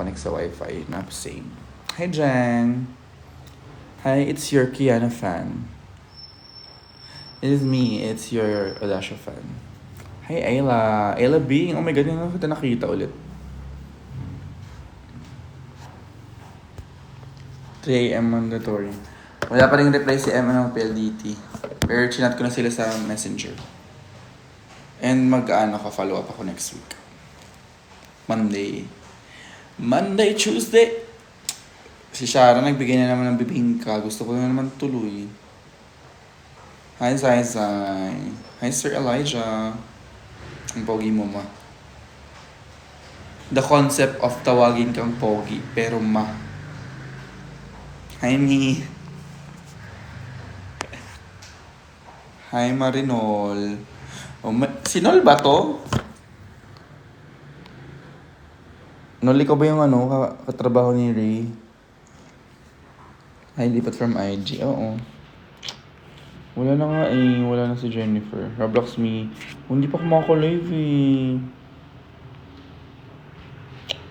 nakakonect sa wifi na same. Hi, Jen. Hi, it's your Kiana fan. It is me, it's your Odasha fan. Hi, Ayla. Ayla Bing. Oh my God, hindi kita nakita ulit. 3 a.m. mandatory. Wala pa rin reply si Emma ng PLDT. Pero chinat ko na sila sa messenger. And follow up ako next week. Monday, Tuesday. Si Shara nagbigay na naman ng bibingka. Gusto ko na naman tuloy. Hi, Zai. Hi, Sir Elijah. Ang pogi mo, ma. The concept of tawagin kang pogi, pero ma. Hi, Mi. Hi, Marinol. Si Nol ba to? Nol, ikaw ba yung katrabaho ni Ray? Hi, lipat from IG. Oo. Wala na nga wala na si Jennifer. Roblox me. Hindi pa kumaka-live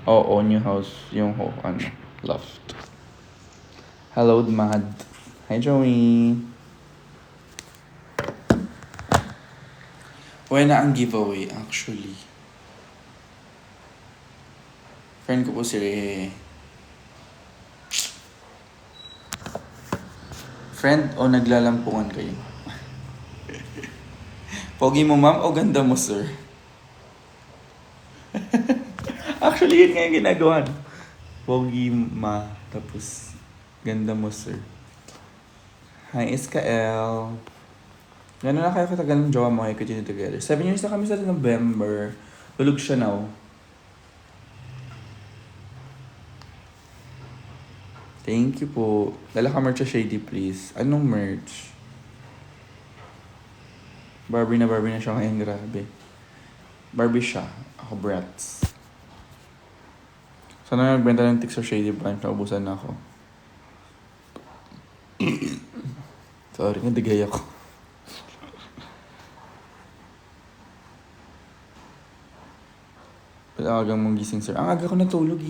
Oo, new house. Yung loft. Hello, Mad. Hi, Joey. Wala na ang giveaway, actually. Friend ko po si Ray. Friend o naglalampungan kayo? Pogi mo, ma'am, o ganda mo, sir? Actually, yun nga yung ginagawa. Pogi ma, tapos ganda mo, sir. Hi, Iskael. Gano'n na kayo katagal ng jowa mo, I continue together. 7 years na kami sa November. Tulog siya now. Thank you po. Dala ka merch sa Shady, please. Anong merch? Barbie na siya ngayon, grabe. Barbie siya. Ako, Bratz. Sana nagbenta ng tics sa Shady Brand. Naubusan na ako. Sorry, nadigay ako. Pag-agang mong gising, sir. Ang aga ko natulog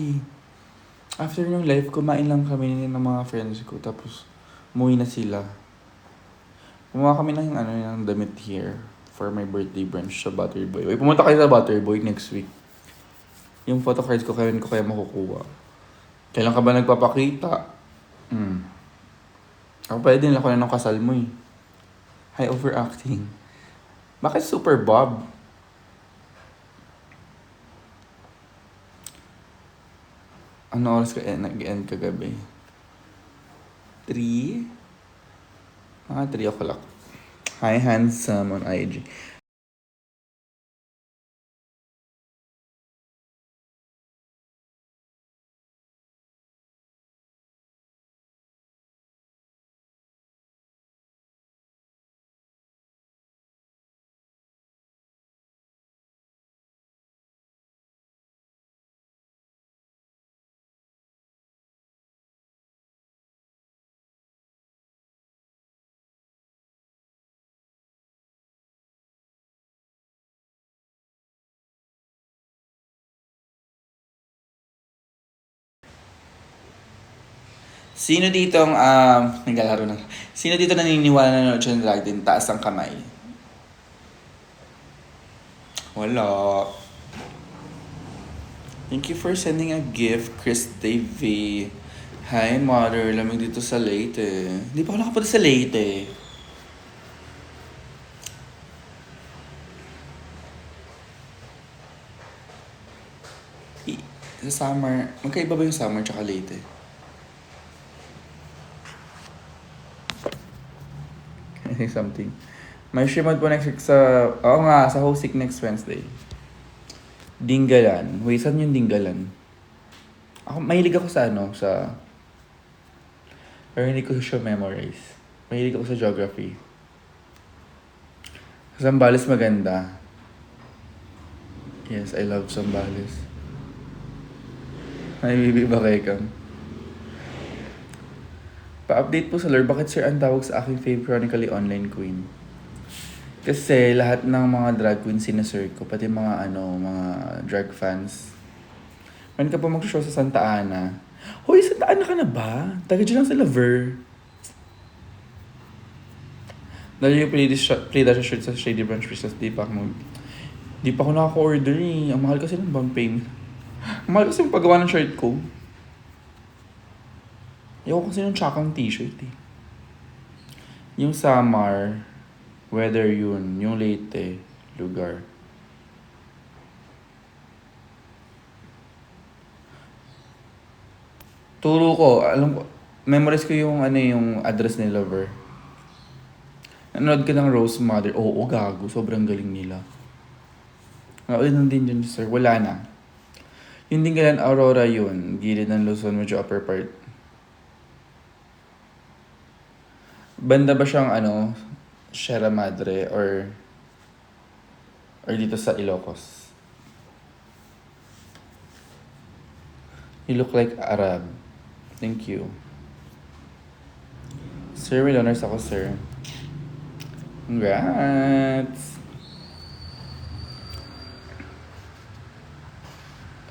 After yung live, kumain lang kami ng mga friends ko. Tapos, umuwi na sila. Kumuha kami ng damit here for my birthday brunch sa Butterboy. Uy, pumunta kayo sa Butterboy next week. Yung photo cards ko, kailan ko kaya makukuha. Kailan ka ba nagpapakita? Ako pwede din ako na ng kasal mo High overacting. Bakit Super Bob? Ano oras ka nag-end kagabi? 3? 3 o'clock. Hi, handsome on IG. Sino dito naglalaro na? Sino dito naniniwala na nanonood siya ng drag din? Taas ang kamay. Wala. Thank you for sending a gift, Chris TV. Hi, mother. Lamig dito sa Leyte. Hindi pa ako nakapunta sa Leyte. Sa summer, magkaiba ba yung summer tsaka Leyte? Something. May shrimad po next week sa Hosik next Wednesday. Dingalan. Wait, saan yung Dingalan? Mahilig ako sa pero hindi ko siya memorize. Mahilig ako sa geography. Zambales maganda. Yes, I love Zambales. Ay, bibi ba kay Kang? Pa-update po sa lore, bakit sir ang tawag sa aking fave chronically online queen? Kasi lahat ng mga drag queen sinasir ko, pati mga drag fans. When ka pa mag-show sa Santa Ana? Hoy, Santa Ana ka na ba? Taga dyan lang sa Laver. Dahil yung play dash shirt sa Shady Branch Business, di pa ako nakaka-order eh. Ang mahal kasi ng Bampay. Ang mahal kasi yung paggawa ng shirt ko. Ayoko kasi ng tsakang t-shirt eh. Yung Samar, weather yun. Yung Leyte, lugar. Turo ko, alam ko, memorize ko yung yung address ni Lover. Nanood ka ng Rose Mother. Oo, gago. Sobrang galing nila. Ano din dyan, sir. Wala na. Yung Dingalan Aurora yun. Gilid ng Luzon, medyo upper part. Banda ba siyang Sierra Madre or dito sa Ilocos? You look like Arab. Thank you. Sir, may honors ako, sir. Congrats!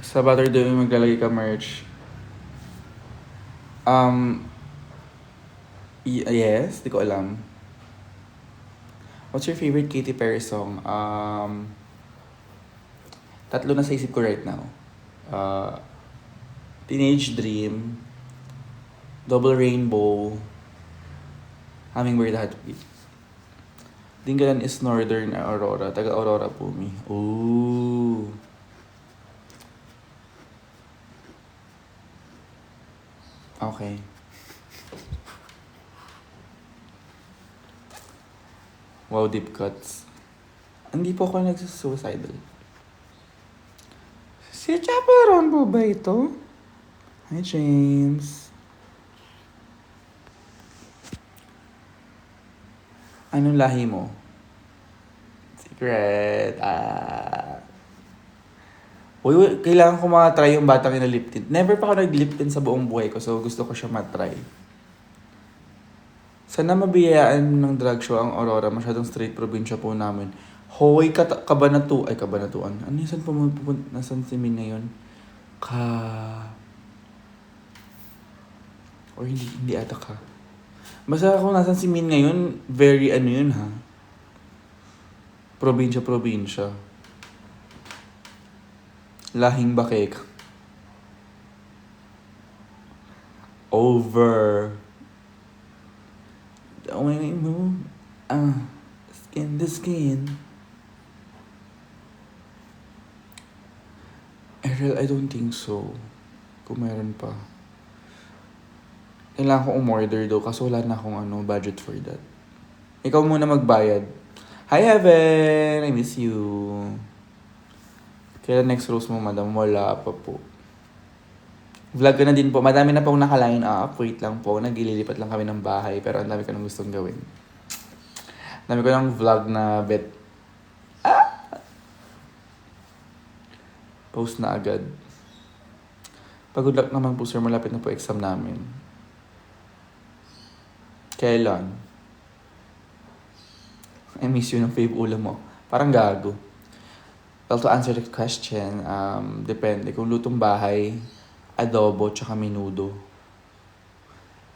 Sa Saturday maglalagay ka merch. Yes, di ko alam. What's your favorite Katy Perry song? Tatlo na sa isip ko right now. Teenage Dream, Double Rainbow, Hummingbird Heartbeat. Dingalan is Northern Aurora. Taga Aurora po mi. Ooh. Okay. Wow, deep cuts. Hindi po ako nagsusuicidal. Si Chaperon po ba ito? Hi, James. Anong lahi mo? Secret. Uy, kailangan ko matry yung batang na lip tint. Never pa ako nag-lip tint sa buong buhay ko, so gusto ko siya matry. Sana mabiyayaan ng drag show ang Aurora. Masyadong straight probinsya po namin. Hoy, Kabanatuan. Ano yun? Saan pumunta? Nasaan si Min ngayon? Or hindi ata ka. Basta kung nasan si Min ngayon, very yun ha. Probinsya. Lahing bakek. Over. The way we move. Skin to skin. Ariel, I don't think so. Kung meron pa. Kailangan ko umorder daw kasi wala na akong budget for that. Ikaw muna magbayad. Hi, Heaven! I miss you. Kaya next rose mo, madam? Wala pa po. Vlog ka na din po. Madami na pong naka-line up. Wait lang po. Nagililipat lang kami ng bahay. Pero ang dami ko nang gustong gawin. Ang dami ko ng vlog na post na agad. Pag-good luck naman po, sir. Malapit na po exam namin. Kailan? I miss you ng fave ulam mo. Parang gago. Well, to answer the question, depende. Kung lutong bahay, adobo, tsaka menudo.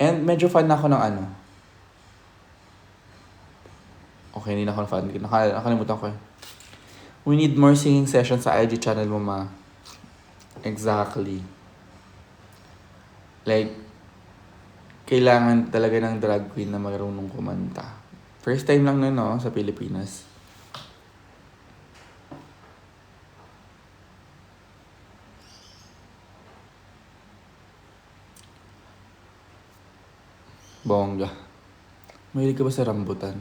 And medyo fan na ako ng Okay, hindi na ako fan. Nakalimutan ko eh. We need more singing sessions sa IG channel mo, ma. Exactly. Like, kailangan talaga ng drag queen na marunong kumanta. First time lang no, sa Pilipinas. Bongga. Mahilig ka ba sa rambutan?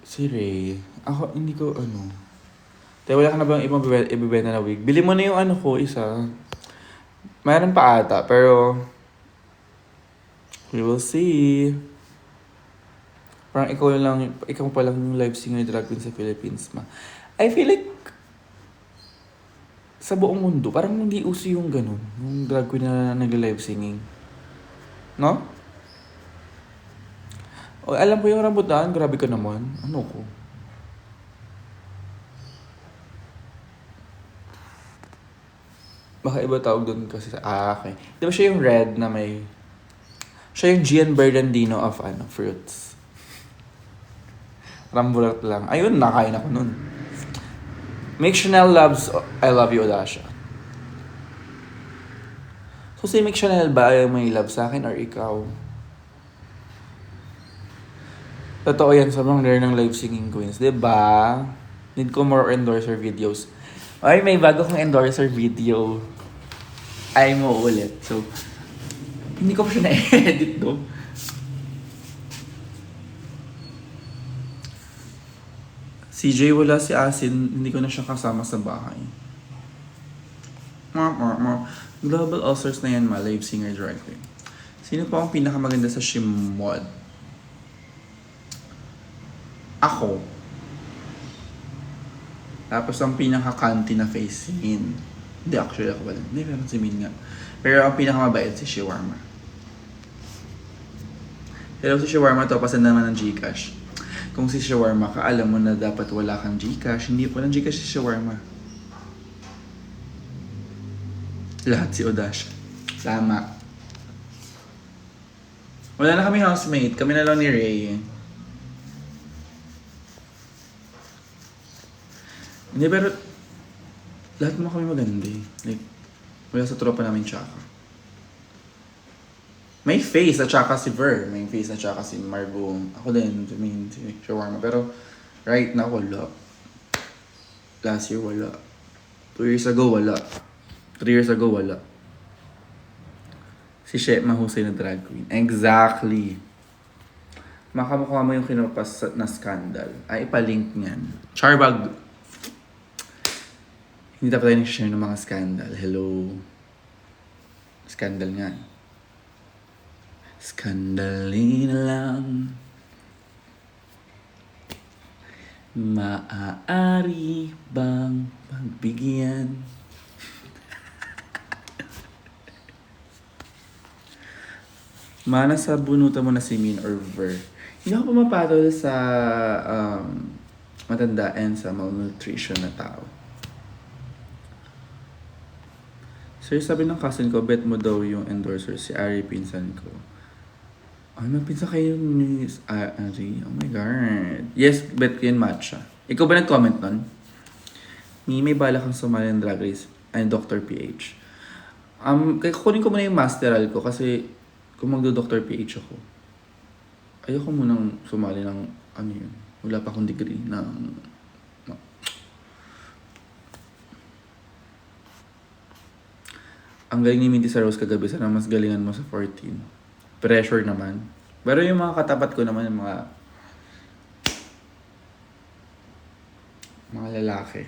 Si Ray. Ako, hindi ko Tayo, wala ka na bang ibang ibibenta na wig? Bili mo na yung ko, isa. Mayroon pa ata, pero we will see. Parang ikaw pa lang yung live singer drag queen sa Philippines, ma. I feel like sa buong mundo, parang hindi uso yung ganun. Yung drag queen na nag-live singing. No? O, alam ko yung rambutan, grabe ka naman. Ano ko? Baka iba tawag doon kasi okay. Di ba siya yung red na may... Siya yung Gian Bernardino of fruits. Rambulat lang. Ayun, nakain ako nun. Make Chanel loves I Love You, Odasha. So si Make Chanel ba ay may love sa akin or ikaw? Totoo yan, sobrang rare ng live singing queens. Diba? Need ko more endorser videos. Ay, may bago kong endorser video. Ay mo ulit. So, hindi ko pa siya na-edit do. CJ wala si Asin, hindi ko na siya kasama sa bahay. Global All-Stars na yan, live singer director. Sino pa ang pinakamaganda sa Shimod? Ako. Tapos ang pinaka-kanti na face, si Min. Hindi, actually ako ba? Hindi, pero si Min nga. Pero ang pinakamabait si Shawarma. Hello si Shawarma, to pasan naman ng Gcash. Kung si Shawarma ka, alam mo na dapat wala kang Gcash. Hindi, walang Gcash si Shawarma. Lahat si Odasha. Tama. Wala na kami housemate. Kami na lang ni Ray. Hindi, pero lahat mo kami maganda eh. Like, wala sa tropa namin tsaka. May face at tsaka si Ver. May face at tsaka si Margo. Ako din, si Shawarma. Pero right now, wala. Last year, wala. 2 years ago, wala. 3 years ago, wala. Si She mahusay na drag queen. Exactly. Makamukha mo yung kinupas na scandal. Ay, ipalink niyan. Charbag. Hindi dapat tayo nag-share ng mga scandal. Hello. Scandal nga. Skandalin lang. Maaari bang pagbigyan? Mana sa bunutan mo na si Min or Ver. Hindi ako pumapatol sa matandaan sa malnutrition na tao. Sir, sabi ng cousin ko, bet mo daw yung endorser, si Ari, pinsan ko. Ay, magpinsan kayo ni Ari. Oh my God. Yes, bet ko yun matcha. Ikaw ba nag-comment nun? May bala kang sumali ng Drag Race. Ay, Dr. PH. Kukunin ko muna yung masteral ko kasi kung magdo-Dr. PH ako, ayoko munang sumali ng yun. Wala pa akong degree ng... Ang galing ni Minty sa Rose kagabi, sana mas galingan mo sa 14. Pressure naman. Pero yung mga katapat ko naman, yung mga lalaki.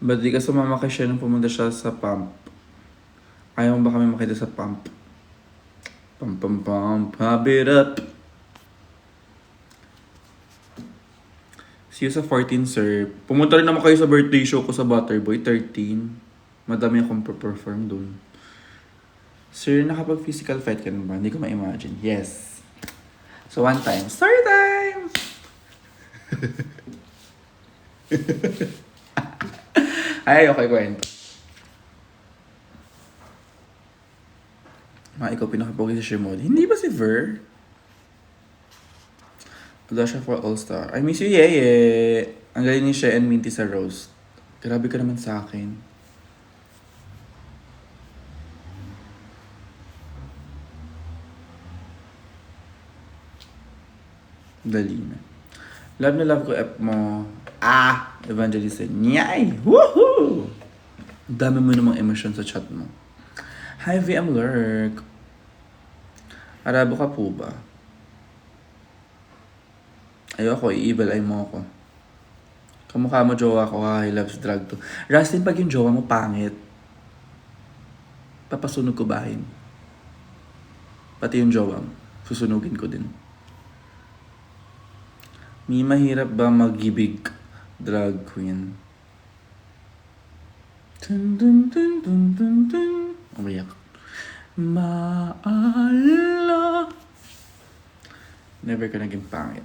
Ba't di ka sumama kay Shen nung pumunta siya sa pump? Ayaw mo ba kami makita sa pump? Pump, pump it up. See you sa 14, sir. Pumunta rin naman kayo sa birthday show ko sa Butterboy, 13. Madami akong perform dun. Sir, nakapag-physical fight ka na ba? Hindi ko ma-imagine. Yes. So, one time. Story time! Ay, okay, kwento. Ikaw pinakapogi sa Shimod. Hindi ba si Ver? Odasha for All-Star. I miss you, Yeye. Ang galing ni She and Minty sa Rose. Grabe ka naman sa akin. Dali na. Love na love ko F mo. Evangelist. Nyay! Woohoo! Dami mo namang emosyon sa chat mo. Hi, VM Lurk. Arabo ka po ba? Ayoko, i-evil eye mo ako. Kamukha mo jowa ko, he loves drag to. Rustin, pag yung jowa mo pangit, papasunog ko bahin. Pati yung jowa mo, susunugin ko din. May mahirap ba mag-ibig drag queen? Dun dun dun dun dun dun. Umiyak. Maala. Never ka naging pangit.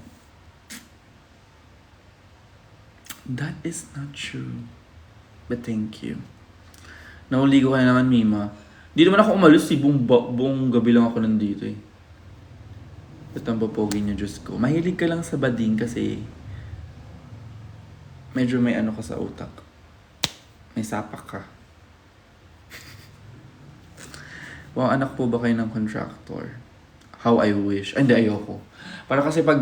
That is not true. But thank you. Nauligo ka na naman, Mima. Di naman ako umalis, buong gabi lang ako nandito eh. Ba't ang papogi niya, Diyos ko. Mahilig ka lang sa bading kasi medyo may ano ka sa utak. May sapak ka. Wow, anak po ba kayo ng contractor? How I wish. Ay, hindi, ayoko. Para kasi pag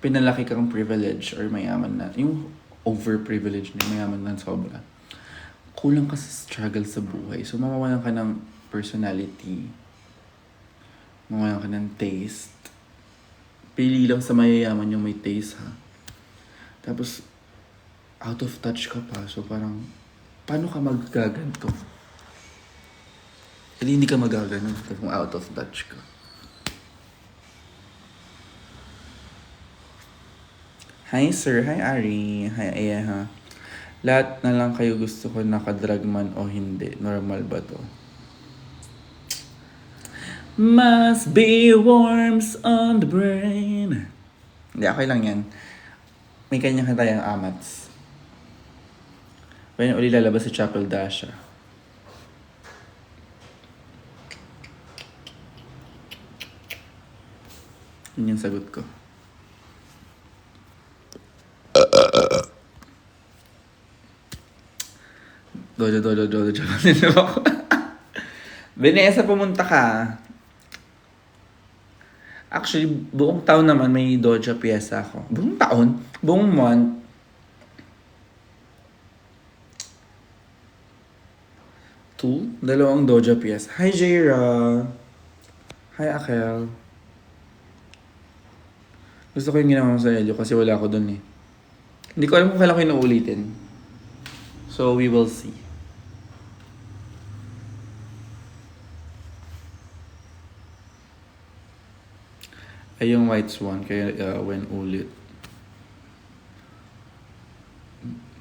pinalaki kang privilege or mayaman na, yung over-privilege na mayaman na sobra, kulang ka sa struggle sa buhay. So, mawawalan ka ng personality. Mawawalan ka ng taste. Pili lang sa mayayaman yung may taste, ha? Tapos, out of touch ka pa. So, parang, paano ka magaganto? Hindi ka magaganon kung out of touch ka. Hi, sir. Hi, Ari. Hi, Eha. Lahat na lang kayo gusto ko nakadrag man o hindi. Normal ba to? Must be worms on the brain. Hindi, okay lang yan. May kanyang kanta yung Amats. When uli lalabas si Chapel Dasha. Yun yung sagot ko. Dojo. Vanessa, pumunta ka. Actually, buong taon naman may Doja piyesa ako. Buong taon? Buong month. Dalawang Doja piyesa. Hi, Jaira. Hi, Akel. Gusto ko yung ginawa mo sa Elio kasi wala ako dun eh. Hindi ko alam kung kailan ko yung naulitin. So, we will see. Ay, yung White Swan, kaya when ulit.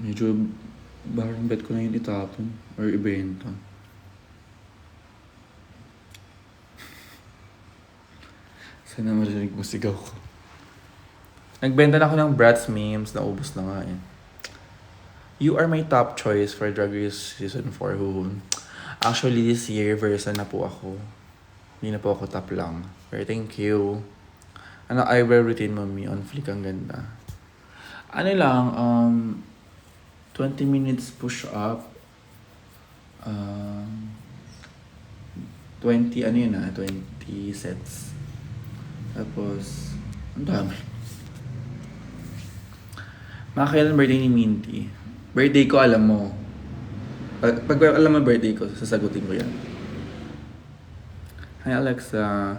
Medyo parang bet ko na yun itapon or ibenta. Sana marinig mo sigaw ko. Nagbenta na ako ng Bratz memes, naubos na nga eh. You are my top choice for Drag Race Season 4. Actually, this year, versa na po ako. Hindi na po ako top lang. Pero thank you. Ano, eyebrow routine mo, me? On fleek, ang ganda. Ano lang, 20 minutes push up. 20 sets. Tapos, ang dami. Kailan birthday ni Minty? Birthday ko, alam mo. Pag alam mo birthday ko, sasagutin ko yan. Hi Alexa,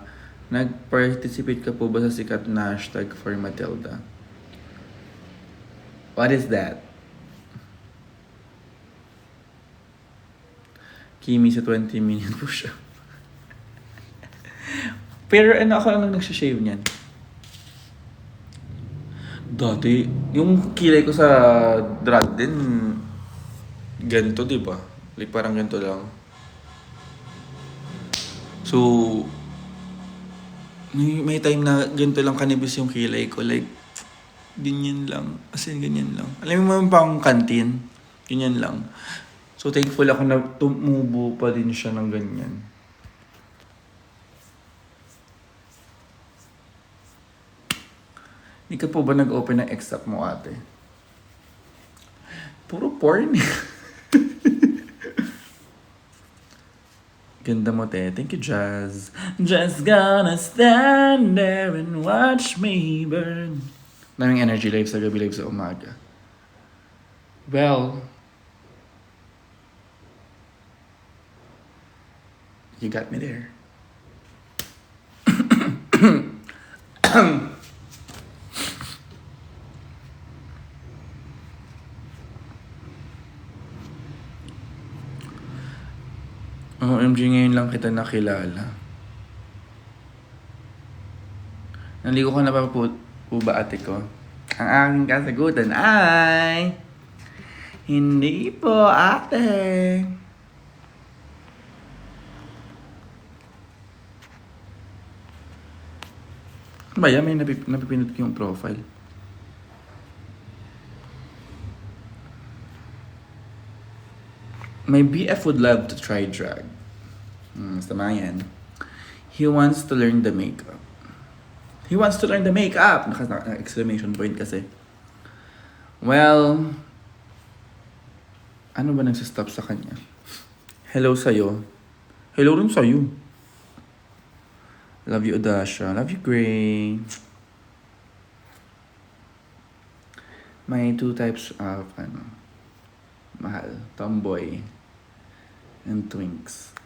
nag-participate ka po ba sa sikat na hashtag for Matilda? What is that? Kimi sa 20-minute push-up. Pero ako lang nagsashave niyan. Dati, yung kilay ko sa drag din, ganito, diba? Like, parang ganito lang. So, may time na ganito lang kanibis yung kilay ko. Like, ganyan lang. As in, ganyan lang. Alam mo pang kantin? Ganyan lang. So, thankful ako na tumubo pa din siya ng ganyan. Hindi ka po ba nag-open ng X-App mo, ate? Puro porn. Ganda mo, te. Thank you, Jazz. Just gonna stand there and watch me burn. Daming energy live sa gabi, live sa umaga. Well, you got me there. OMG, ngayon lang kita nakilala. Naligo ka na ba po ba, ate ko? Ang aking kasagutan ay... Hindi po, ate. Ba yan, may napipindot ko yung profile. My BF would love to try drag. Tama yan. He wants to learn the makeup. He wants to learn the makeup! Exclamation point kasi. Well, ano ba nagsistop sa kanya? Hello sa'yo. Hello rin sa'yo. Love you, Odasha. Love you, Gray. May two types of, mahal. Tomboy. And twinks.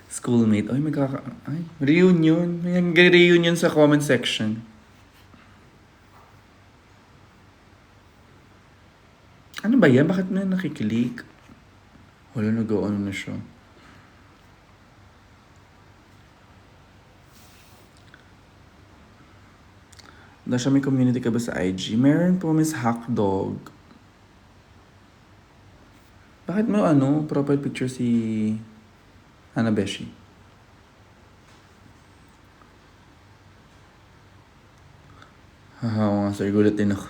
Schoolmate. Ay, reunion. May reunion sa comment section. Ano ba yan? Bakit na nakikilig? Wala nag-ano na siya. Dasha, may community ka ba sa IG? Meron po, Miss Hackdog. Bakit mo profile picture si Hanabeshi? Haha, nga sir, gulat din ako.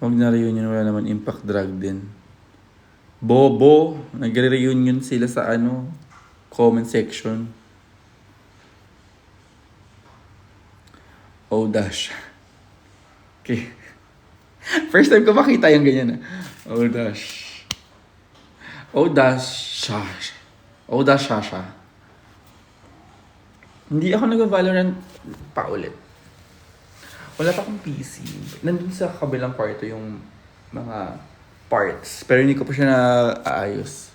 Huwag na reunion, wala naman impact drag din. Bobo! Nagre-reunion sila sa comment section. Oh, Dash. Okay. First time ko makita yung ganyan. Oh, Dash. Oh, Dash. Oh, Dash, Shasha. Hindi ako nag-Valorant pa ulit. Wala pa akong PC. Nandun sa kabilang kwarto yung mga parts. Pero hindi ko pa siya na-aayos.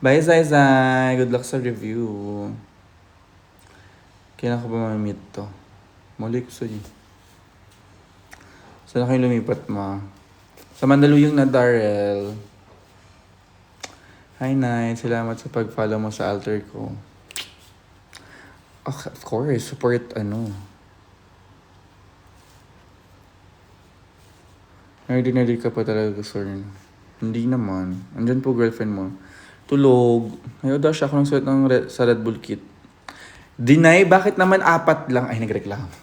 Bye, Zai Zai. Good luck sa review. Kailan ko ba ma-meet to? Muli ko sa'yo. Saan kayo lumipat, ma? Sa Mandaluyong na Darrell. Hi, Night. Salamat sa pag-follow mo sa altar ko. Oh, of course. Support, Nerdy ka pa talaga, sir. Hindi naman. Andyan po girlfriend mo. Tulog. Ay, Dash, ako nang suot sa Red Bull kit. Deny, bakit naman 4 lang? Ay, nagreklamo.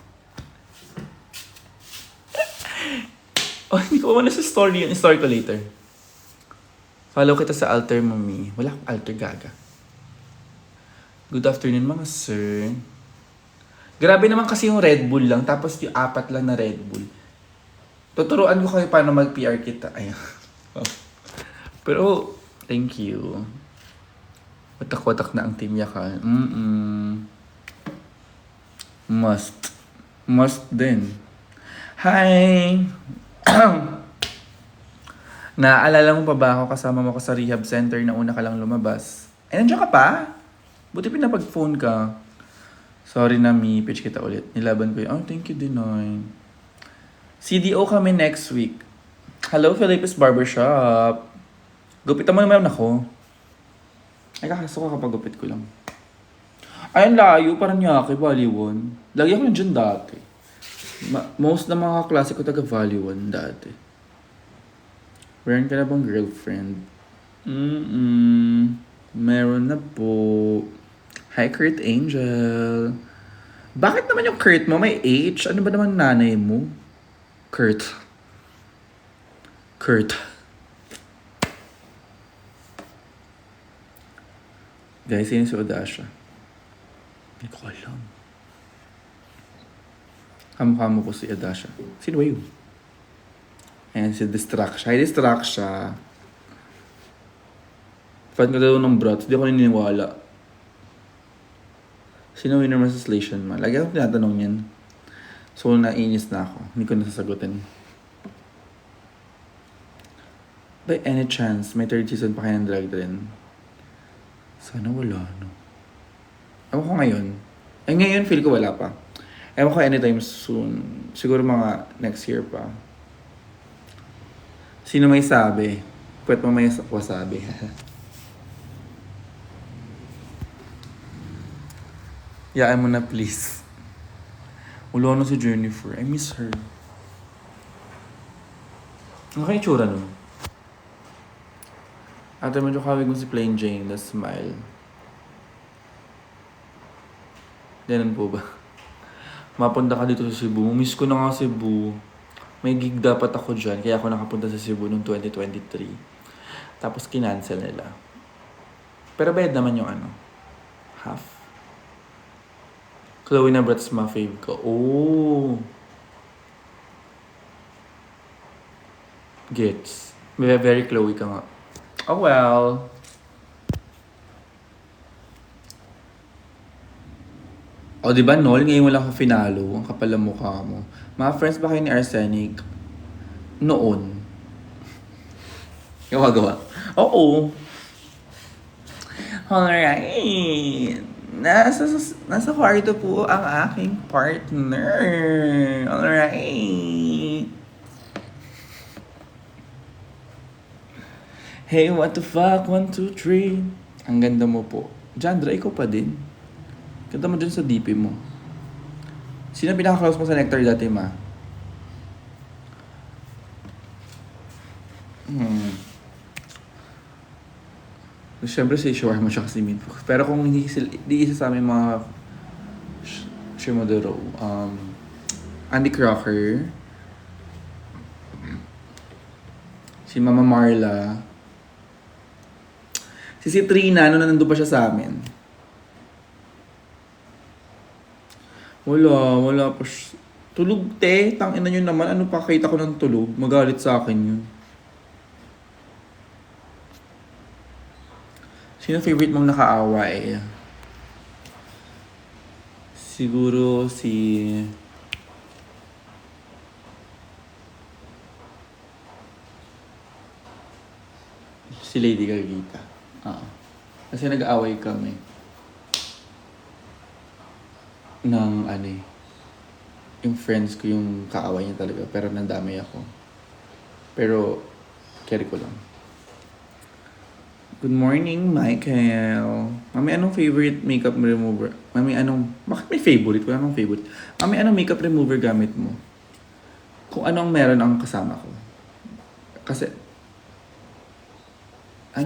Oh, hindi ko na sa story yun. Story ko later. Follow kita sa altar, mami. Wala akong altar, gaga. Good afternoon, mga sir. Grabe naman kasi yung Red Bull lang, tapos yung 4 lang na Red Bull. Tuturuan ko kayo paano mag-PR kita. Ayun. Pero, thank you. Watak-watak na ang team Yakan. Must din. Hi! Naaalala mo pa ba ako kasama mo ko sa rehab center na una ka lang lumabas? Eh, nandiyan ka pa? Buti pinapag-phone ka. Sorry na, mi. Pitch kita ulit. Nilaban ko yun. Oh, thank you, Dinoy. CDO kami next week. Hello, Philippines Barbershop. Gupitan mo naman ako. Ay, kakasuka kapag gupit ko lang. Ay, ang layo. Parang Nyake, Valuon. Lagi ako nandiyan dati. Most na mga klase ko taga Valuon dati. Meron ka na bang girlfriend? Meron na po. Hi, Kurt Angel. Bakit naman yung Kurt mo may H? Ano ba naman nanay mo? Kurt. Guys, yun si Odasha. Hindi ko alam. Kamukha mo po si Odasha. Sino ba yun? Ayan, si Distraction. Hi, Distraction. Fan ka daw ng brats. Hindi ako naniniwala. Sino winner mo sa Slation man? Lagi ako tinatanong yan. So, nainis na ako. Hindi ko nasasagutin. By any chance, may 3rd season pa kayo ng Drag Rin? Sana wala, no? Ewan ko ngayon. Ay, ngayon, feel ko wala pa. Ewan ko anytime soon. Siguro mga next year pa. Sino may sabi? Pwede mo may wasabi. Yaan mo na, please. Ulo na si Jennifer. I miss her. Ano kayo itsura nun? Ate, medyo kawig mo si Plain Jane, the smile. Ganun po ba? Mapunta ka dito sa Cebu. Miss ko na nga Cebu. May gig dapat ako dyan, kaya ako nakapunta sa Cebu noong 2023. Tapos kinancel nila. Pero bayad naman yung half. Chloe na Bratz ma fave ko. Oh! Gets. Very Chloe ka nga. Oh well. O diba Nol, ngayon wala ka finalo. Ang kapal ng mukha mo. Mga friends ba kayo ni Arsenic? Noon. Gawa-gawa. Oo. Alright. Nasa kwarto po ang aking partner. Alright. Hey, what the fuck? 1, 2, 3. Ang ganda mo po. Jandra, ikaw pa din. Ganda mo dyan sa DP mo. Sino pinaka-close mo sa Nectar dati, ma? Siyempre si Shawarma siya kasi Minfo. Pero kung hindi isa sa aming mga Shimodoro, Andy Crocker, si Mama Marla, si Trina, nandun pa siya sa amin. Wala pa siya. Tulog, te. Tangina nyo naman. Ano pa kita ko ng tulog? Magalit sa akin yun. Sino favorite mong nakaaway? Siguro si Lady Gagita. Kasi nag-aaway kami ng yung friends ko yung kaaway niya talaga, pero nandamay ako. Pero carry ko lang. Good morning, Michael. Mami, anong favorite makeup remover? Bakit may favorite? Wala nang favorite. Mami, anong makeup remover gamit mo? Kung anong meron ang kasama ko. Kasi,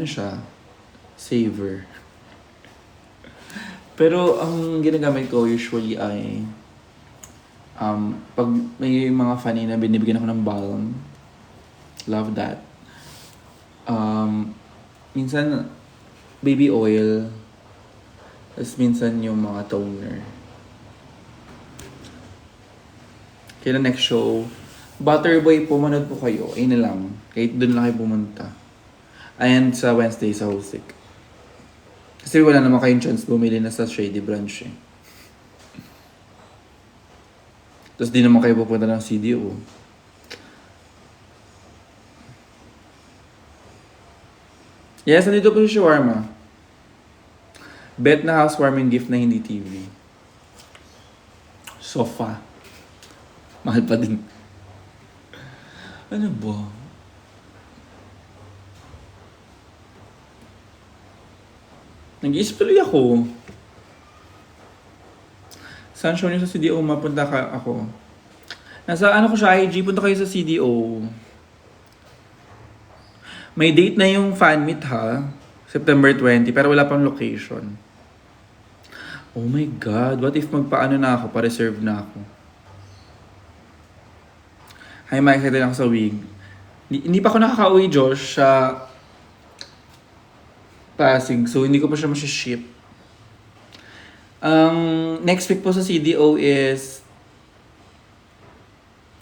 siya? Saver. Pero, ang ginagamit ko usually ay, pag may mga funny na binibigyan ako ng balm, love that. Minsan, baby oil. Tapos minsan yung mga toner. Kaya next show, Butterboy, pumunod po kayo. Ayun na lang. Kahit doon lang kayo pumunta. Ayan sa Wednesday sa Hosik. Kasi wala naman kayong chance bumili na sa Shady Branch eh. Tapos di naman kayo pupunta ng CDO. Yes, nandito po si Shawarma. Bet na housewarming gift na hindi TV. Sofa. Mahal pa din. Ano ba? Nag-iisip tuloy ako. Saan show niyo sa CDO? Mapunta ako. Nasa ko siya, IG. Punta kayo sa CDO. May date na yung fan meet ha. September 20, pero wala pang location. Oh my God, what if magpaano na ako, pa-reserve na ako? Hi Mike, excited ako sa wig. Hindi pa ako nakaka-uwi, Josh, sa Pasig, so hindi ko pa siya masiship. Next week po sa CDO is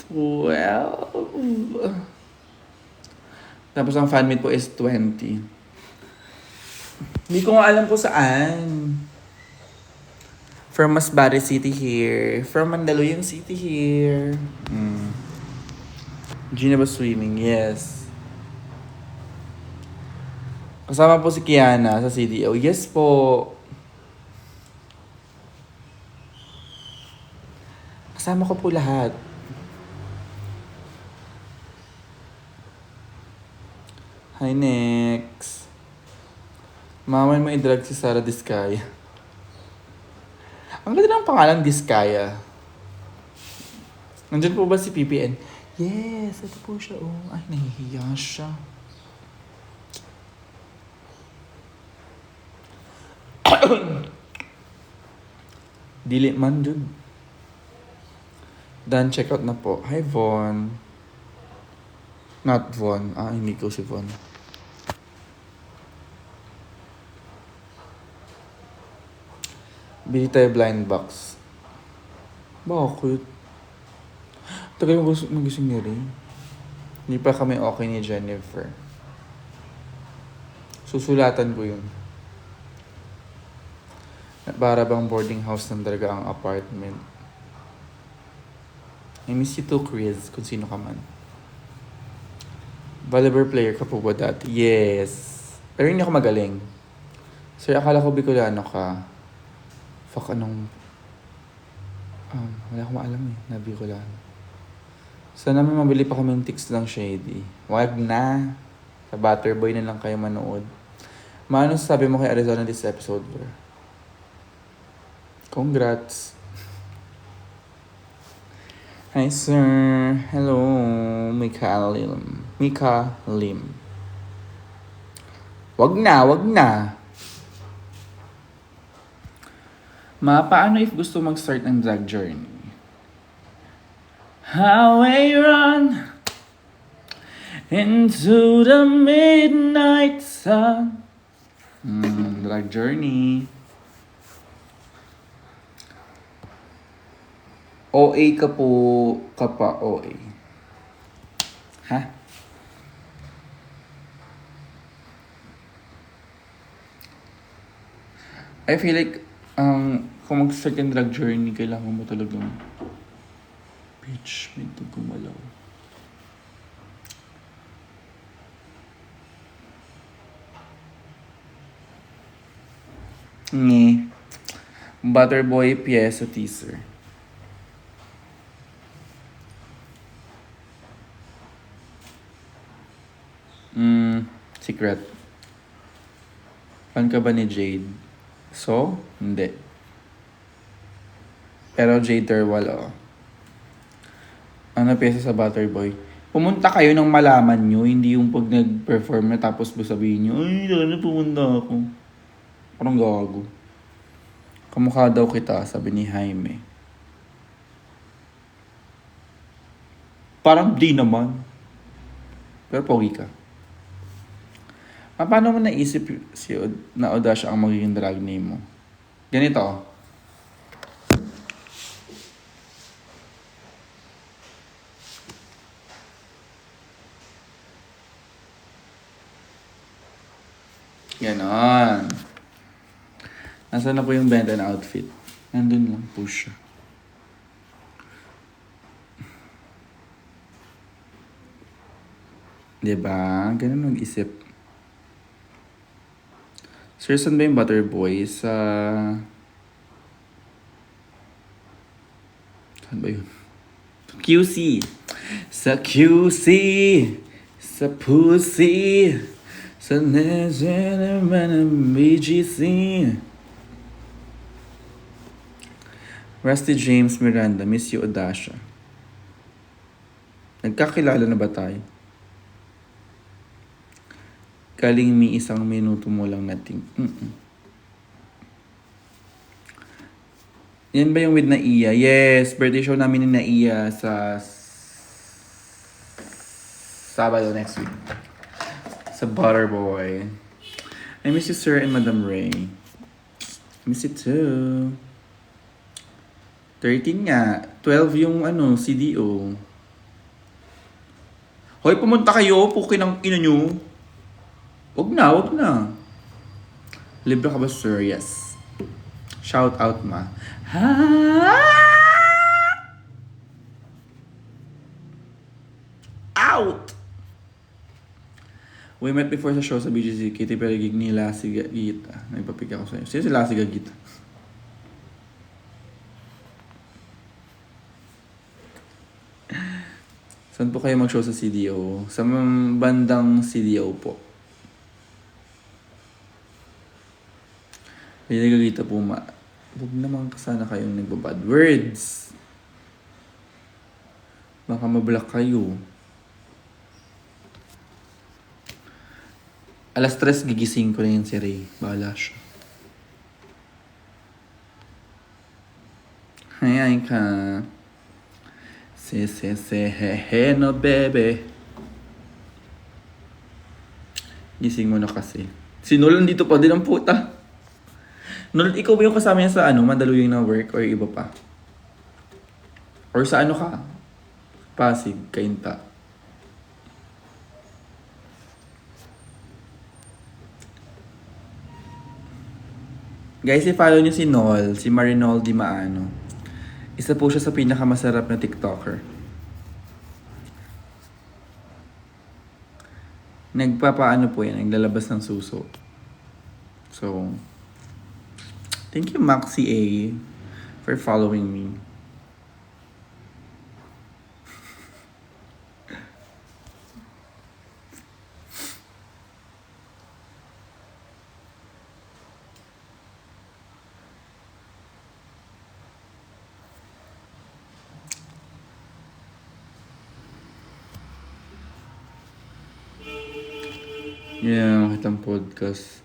12. Tapos ang fan meet po is 20. Hindi ko nga alam po saan. From Masbate City here. From Mandaluyong City here. Gina ba swimming? Yes. Kasama po si Kiana sa CDO. Yes po. Kasama ko po lahat. Hi, next. Mama mo i-drag si Sarah Diskaya. Ang ganda ng pangalan, Diskaya. Nandyan po ba si PPN? Yes, ito po siya. Oh, ay, nahihiya siya. Dili man, Jud. Done, check out na po. Hi, Von. Not Von. Hindi ko si Von. Bili tayo blind box. Bakit? Tagal mo gusto magising ni Ray. Hindi pa kami okay ni Jennifer. Susulatan ko yun. Para bang boarding house na talaga ang apartment. I miss you too, Chris, kung sino ka man. Volleyball player ka po ba dati? Yes. Pero hindi ako magaling. Sir, akala ko Bicolano ka. Fuck, anong... wala akong maalam na Bicolano. Sana may mabili pa kami ng tics lang shady. Wag na. Sa Butterboy na lang kayo manood. Maano sabi mo kay Arizona this episode, bro? Congrats. Hi, sir. Hello, Mika Lim. Wag na. Ma, paano if gusto mag-start ng drag journey? How I run into the midnight sun. Drag journey. OA ka po, OA. Ha? I feel like, kung mag-start yung drag journey, kailangan mo talagang bitch, medyo gumalaw. Butterboy pyesa teaser. Secret. Fan ka ba ni Jade? So, hindi. Pero Jade Terwal, Ano pyesa sa Butterboy? Pumunta kayo nang malaman nyo, hindi yung pag nag-perform na tapos sabihin nyo, ay, sana pumunta ako. Parang gago. Kamukha daw kita, sabi ni Jaime. Parang di naman. Pero pogi ka. Paano mo naisip na Odasha ang magiging drag name mo? Ganito. Ganon. Nasaan na po yung benta na outfit? Nandun lang po siya. Diba? Ganun mag-isip. Sir, saan ba yung Butterboy? Saan ba yun? QC. Sa QC. Sa pussy. Sa naman ng BGC. Rusty James Miranda, miss you, Odasha. Nagkakilala na ba tayo? Galing mi isang minuto mo lang nating. Yan ba yung with Naiya? Yes, birthday show namin ni Naiya sa Sabado next week. Sa Butterboy. I miss you, sir, and Madam Ray. I miss you too. 13 nga. 12 yung CDO. Hoy, pumunta kayo. Pukin ang ina nyo. Wag na. Libre ka ba, sir? Yes. Shout out, ma. Out! We met before sa show sa BGC. Kitty pero gig ni Lassie Gagita. Nagpapik ako sa'yo. Sino si Lassie Gagita? Saan po kayo mag-show sa CDO? Sa bandang CDO po. Kaya Gagita po, huwag naman sana kayong nagbabad words. Baka mablock kayo. Alas 3 gigising ko na yun si Ray. Bahala siya. Ay ka. He no bebe. Gising mo na kasi. Si Nolan dito pa din ang puta. Nolan, ikaw ba yung kasama niya sa Mandaluyong na work or iba pa? Or sa ano ka? Pasig, Kainta. Guys, i-follow niyo si Nol, si Marinol Di Maano. Isa po siya sa pinakamasarap na TikToker. Nagpapaano po yan, naglalabas ng suso. So, thank you Maxi A for following me. Yeah, kitang podcast.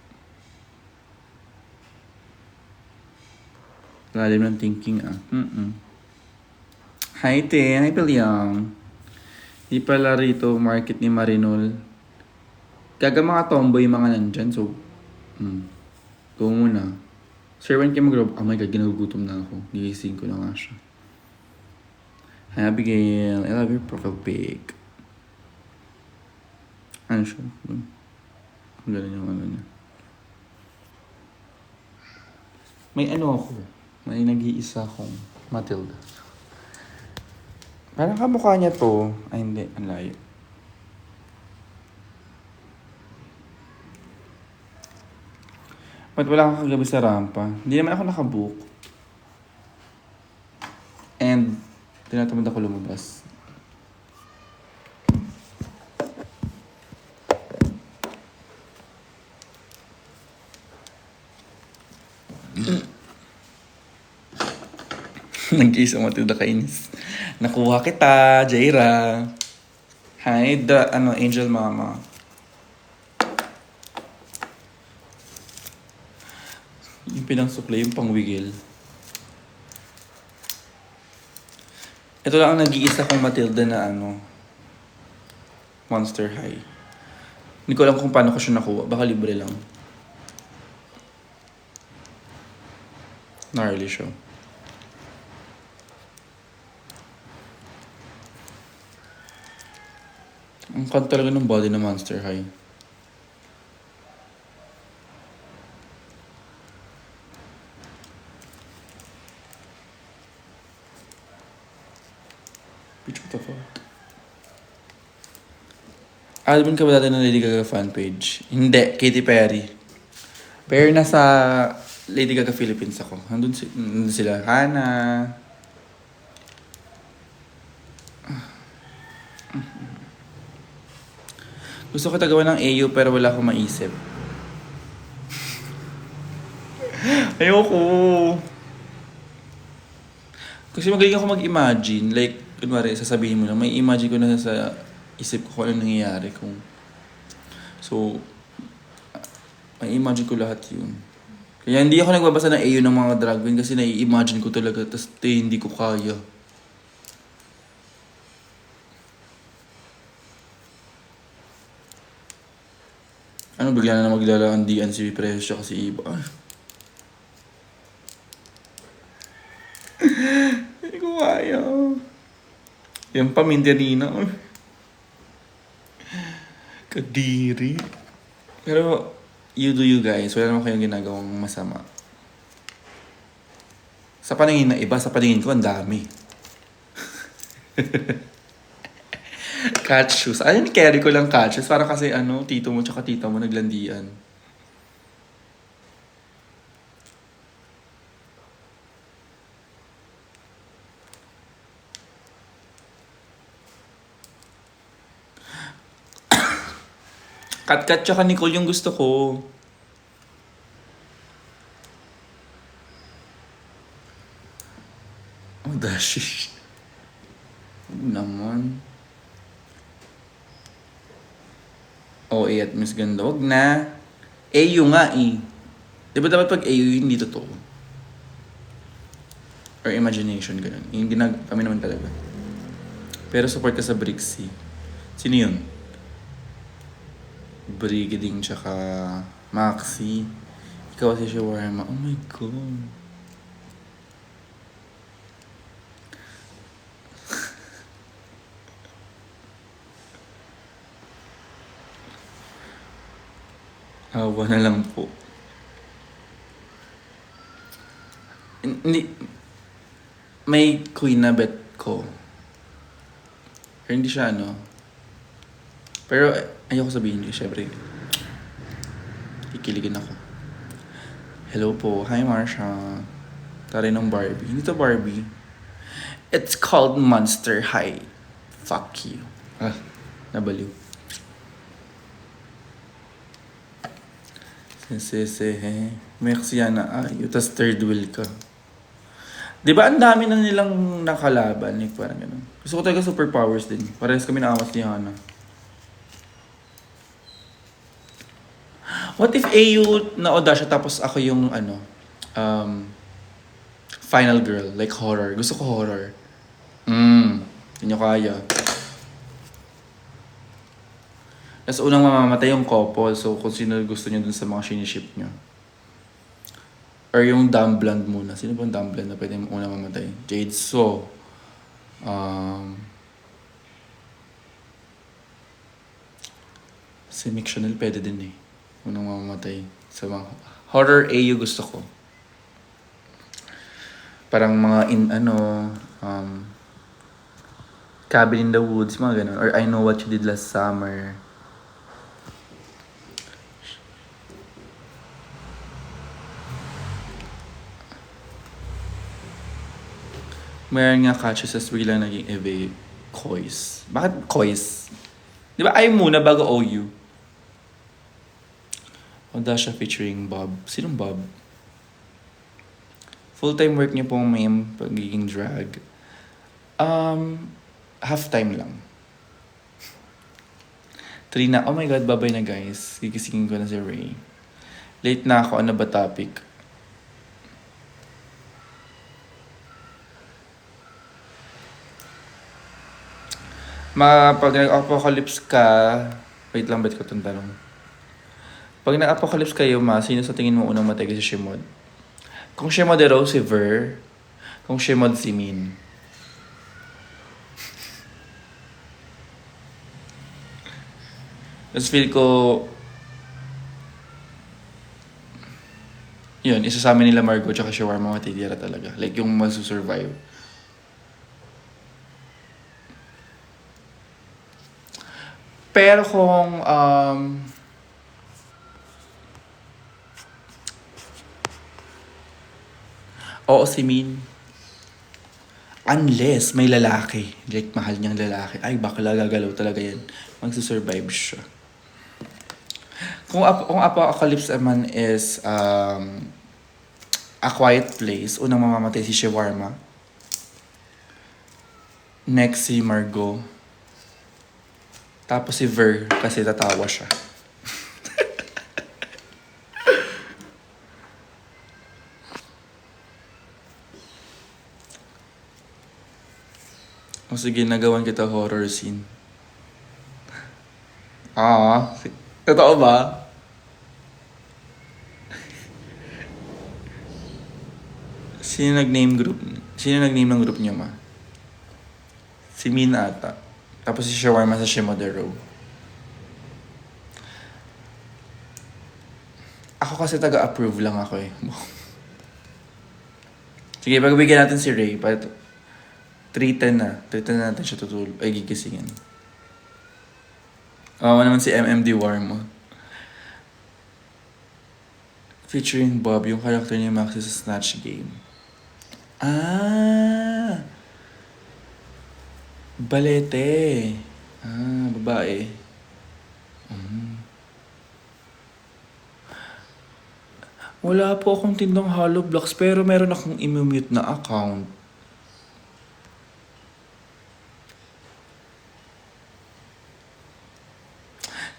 Lalim ng thinking Hi te, hi Pilyang. Di pala rito market ni Marinol. Kaga mga tomboy mga nandyan, so go muna. Sir, when kayo mag-rob? Oh my god, ginagugutom na ako. Gigising ko na nga siya. Hi Abigail, I love your profile pic. Ano siya? Ganun yung niya. May ako. May nag-iisa akong Matilda. Parang kamukha niya to. Ay hindi, ang layo. Ba't wala kang kagabi sa rampa? Hindi naman ako nakabook. And, tinatamad ako lumabas. Nag-iisa Matilda kainis. Nakuha kita, Jaira. Hi, Angel Mama. Yung pinang-supply, yung pangwigil. Ito lang ang nag-iisa kong Matilda na Monster High. Hindi ko alam kung paano ko siya nakuha. Baka libre lang. Gnarly siya. Ang kanta talaga ng body na Monster High. Bitch, what the fuck? Album ka ba dati ng Lady Gaga fan page? Hindi, Katy Perry. Pero nasa Lady Gaga Philippines ako. Nandun sila, Hana. Gusto ko tagawa ng AU pero wala akong maisip. Ayoko. Kasi magaling ako mag-imagine. Like, kunwari, sasabihin mo lang, may imagine ko na sa isip ko kung ano nangyayari kung... So, may imagine ko lahat yun. Kaya hindi ako nagbabasa ng AU ng mga drag queen kasi nai-imagine ko talaga, tapos hindi ko kaya. Ano, bigla na maglalaan diyan si Presyo kasi iba. Hindi ko kaya. Yung paminterina. Kadiri. Pero, you do you guys. Wala naman kayong ginagawang masama. Sa paningin na iba, sa paningin ko, ang dami. Cat shoes. Ayun, carry ko lang cat shoes. Para kasi tito mo tsaka tita mo naglandian. Kat-kat tsaka Nicole yung gusto ko. Oh, dashi. Naman. Oh, at Miss Ganda. Wag na. AU nga eh. Di ba dapat pag AU hindi totoo? Or imagination, ganun. Yung kami naman talaga. Pero support ka sa Brixie. Sino yun? Brigading tsaka Maxi. Ikaw si Shawarma. Oh my God. Hawa na lang po. Hindi, may queen na bet ko. Pero hindi siya ano. Pero ayoko sabihin niyo, syempre. Kikiligin ako. Hello po. Hi, Marsha. Tari ng Barbie. Hindi to Barbie. It's called Monster High. Fuck you. Ah, nabaliw. Sese, may aksiyana ayo, tas third wheel ka. Di ba ang dami na nilang nakalaban, like parang ganun. Gusto ko talaga superpowers din. Parehas kami naamas ni Hana. What if AU na oda siya tapos ako yung ano, final girl, like horror. Gusto ko horror. Hindi nyo kaya. Tapos unang mamamatay yung couple, so kung sino gusto nyo dun sa mga siniship nyo. Or yung dumb blonde muna. Sino ba yung dumb blonde na pwede unang mamatay? Jade So. Si Mick Chanel pwede din eh. Unang mamamatay. Sa mga horror AU gusto ko. Parang mga Cabin in the Woods, mga ganun. Or I Know What You Did Last Summer. Meron nga catches as biglang naging Eve Kois. Bakit Kois? Di ba ay muna bago OU? Oda siya featuring Bob. Sinong Bob? Full-time work niyo pong meme pagiging drag. Half-time lang. Trina, oh my God, babay na guys. Gigisingin ko na si Ray. Late na ako, ano ba topic? Pag nag-apocalypse ka, wait lang, bet ko itong tanong. Pag nag-apocalypse kayo, sino sa tingin mo unang matay si Shimod? Kung Shimod si Ver. Kung Shimod si Min. Tapos feel ko, yun, isa sa amin nila Margot tsaka Shawarma matitira talaga. Like yung magsusurvive. Pero kung oo, si Min. Unless may lalaki. Like mahal niyang lalaki. Ay, bakla gagalaw talaga yan. Magsusurvive siya. Kung apocalypse naman is A Quiet Place, unang mamamatay si Shawarma. Next si Margot. Tapos si Ver, kasi tatawa siya. O sige, nagawan kita horror scene. Totoo ba? Sino nag-name ng group niyo, ma? Si Min ata. Tapos si Shawarma sa Shimodero. Ako kasi taga-approve lang ako eh. Sige, pagbigyan natin si Ray. 3:10 na. 3:10 na natin siya tutulog. Ay, gigisingin. Naman si MMD Warmo. Featuring Bob, yung character ni Maxi sa Snatch Game. Balete. Babae. Wala po akong tindong hollow blocks pero meron akong i-mute na account.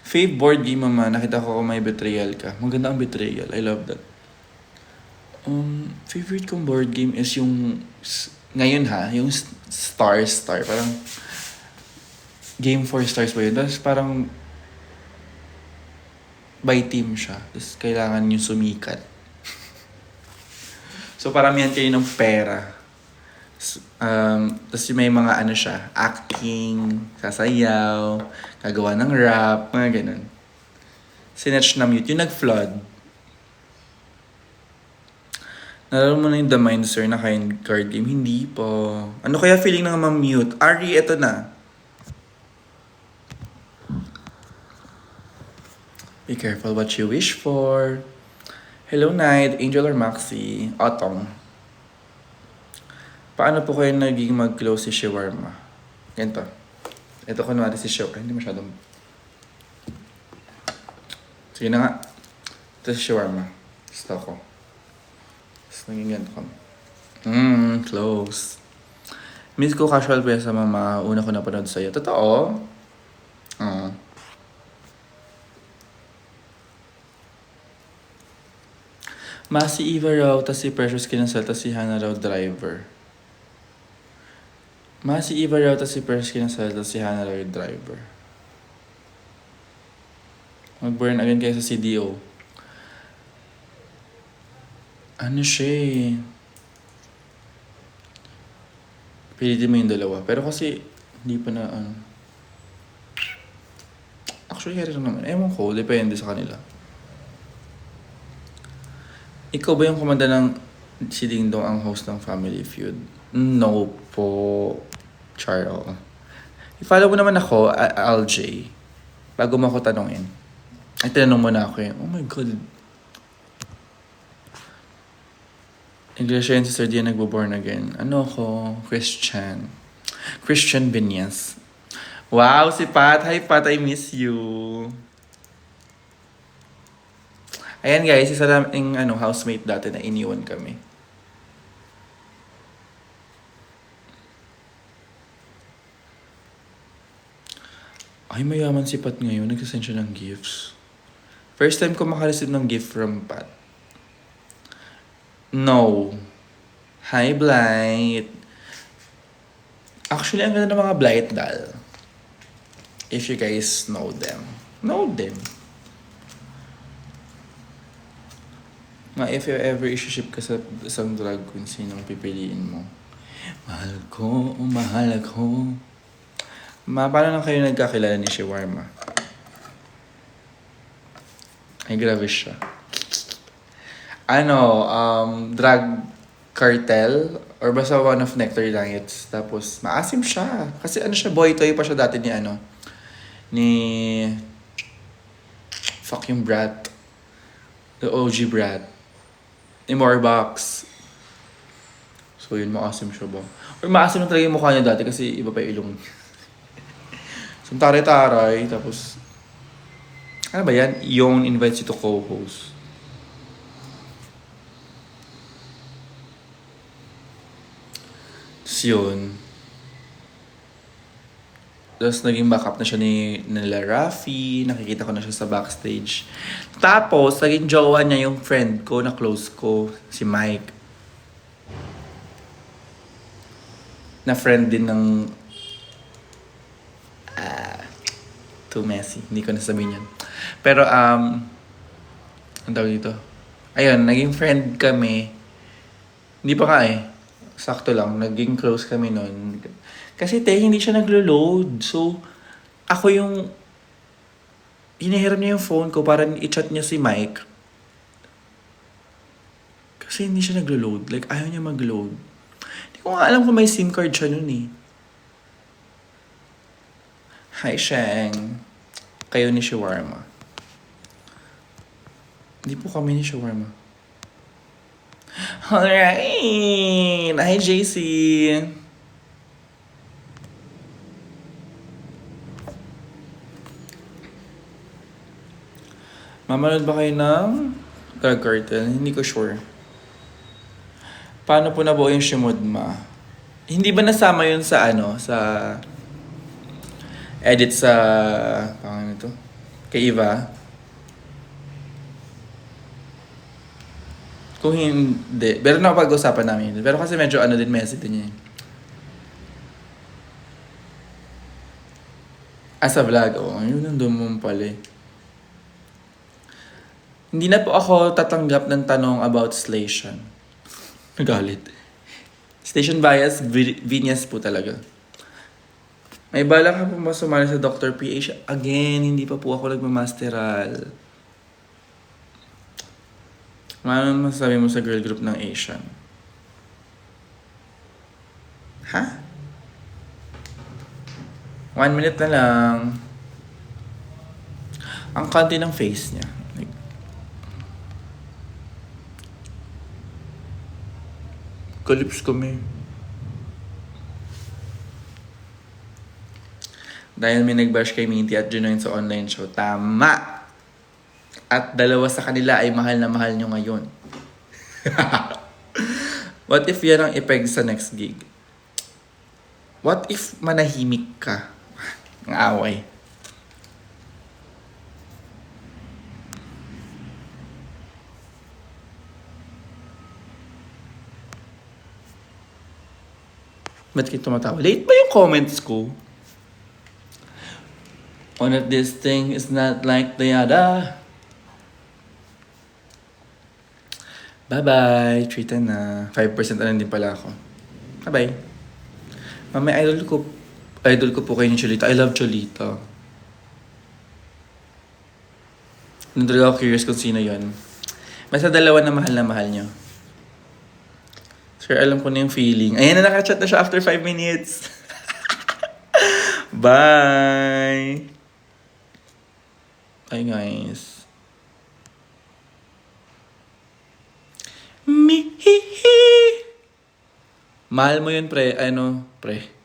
Fave board game, mama. Nakita ko may betrayal ka. Maganda ang betrayal. I love that. Favorite kong board game is yung ngayon ha, yung Star Star. Parang game for stars ba yun? Tapos parang by team siya. Tapos kailangan yung sumikat. So paramihan kayo ng pera. Tapos may mga ano siya, acting, sasayaw, gagawa ng rap, mga ganun. Sinatch na mute. Yung nag-flood. Nalaro mo na yung The Mind, Sir, na kind card game? Hindi po. Ano kaya feeling ng ma-mute? Ari, eto na. Be careful what you wish for. Hello, Night, Angel or Maxi? Otong. Paano po kayo naging mag-close si Shawarma? Ganito. Ito kunwari si Shawarma. Hindi masyadong... Sige na nga. Ito si Shawarma. Gusto ko. Tapos naging ganito kami. Close. Miss ko casual pa sa mama. Una ko napanood sa'yo. Totoo? Si Eva raw, tas si Precious kinasal, tas si Hannah raw driver. Si Eva raw, tas si Precious kinasal, tas si Hannah raw yung driver. Mag-burn again kayo sa CDO. Ano siya eh. Pilitin mo yung dalawa. Pero kasi, hindi pa na Actually, kaya rin naman. Ewan ko, depende sa kanila. Ikaw ba yung kumanda ng si Ding Dong ang host ng Family Feud? No po, Charo. I-follow mo naman ako, LJ. Bago mo ako tanongin. Ay, tinanong mo na ako eh. Oh my God. English yan si Sir Dian nagbo-born again. Ano ako? Christian. Christian Vinyas. Wow, si Pat. Hi Pat, I miss you. Ayan guys, isa naming housemate dati na iniwan kami. Ay, mayaman si Pat ngayon. Nagsasend siya ng gifts. First time ko makareceive ng gift from Pat. No. Hi, Blight. Actually, ang ganda ng mga Blight doll. If you guys know them. Know them. If you ever issue-ship ka sa isang drag queen, sinong pipiliin mo? Mahal ko, mahal ako. Paano lang kayo nagkakilala ni Shawarma? Ay, grabe siya. Drag cartel? Or basta one of Nectar Nights. Tapos, maasim siya. Kasi boy toy pa siya dati ni fuck yung brat. The OG brat. Ni Morbox. So yun, maasim siya ba? Or maasim na talaga yung mukha niya dati kasi iba pa yung ilong. So taray-taray, tapos... Ano ba yan? Yung invites you to co-host. Tapos yun. Tapos naging backup na siya nila Rafi. Nakikita ko na siya sa backstage. Tapos, naging jowa niya yung friend ko na close ko, si Mike. Na friend din ng... too messy. Hindi ko nasabihin yan. Pero, ang tawag dito? Ayun, naging friend kami. Hindi pa nga eh. Sakto lang. Naging close kami nun. Kasi hindi siya naglo-load. So, ako yung... Hinihiram niya yung phone ko para i-chat niya si Mike. Kasi hindi siya naglo-load. Like, ayaw niya mag-load. Hindi ko nga alam kung may SIM card siya nun eh. Hi, Sheng. Kayo ni Shawarma. Hindi po kami ni Shawarma. Alright! Hi, JC! Mamanood ba kayo ng Drag Cartel? Hindi ko sure. Paano po nabuo yung Shimodma? Hindi ba nasama yun sa sa edit sa pangalan nito? Kay Eva? Kung hindi, pero napag-usapan namin yun. Pero kasi medyo ano din, messy din niya. As a vlog, yun nandun mo pala eh. Hindi na po ako tatanggap ng tanong about Slation. Nagalit. Station bias, Vinyas po talaga. May balak ka po ba sumali sa Dr. PH? Again, hindi pa po ako nagmamasteral. Ano masasabi mo sa girl group ng Asian? Ha? 1 minute na lang. Ang kanti ng face niya. Like, kalips kami. Dahil may nag-bash kay Minty at Junoin sa online show. Tama! At dalawa sa kanila ay mahal na mahal nyo ngayon. What if yan ang ipeg sa next gig? What if manahimik ka? Ang away. Ba't kayo tumatawa? Late ba yung comments ko? One of this thing is not like the other. Bye-bye. Treated na. 5% na lang din pala ako. Bye-bye. Mami, idol ko po kayo ni Cholita. I love Cholita. Hindi ako curious kung sino yon. Basta dalawa na mahal nyo. Sir, alam ko na yung feeling. Ayan na, nakachat na siya after 5 minutes. Bye! Bye, guys. Mihihi! Mahal mo yun, pre. Pre.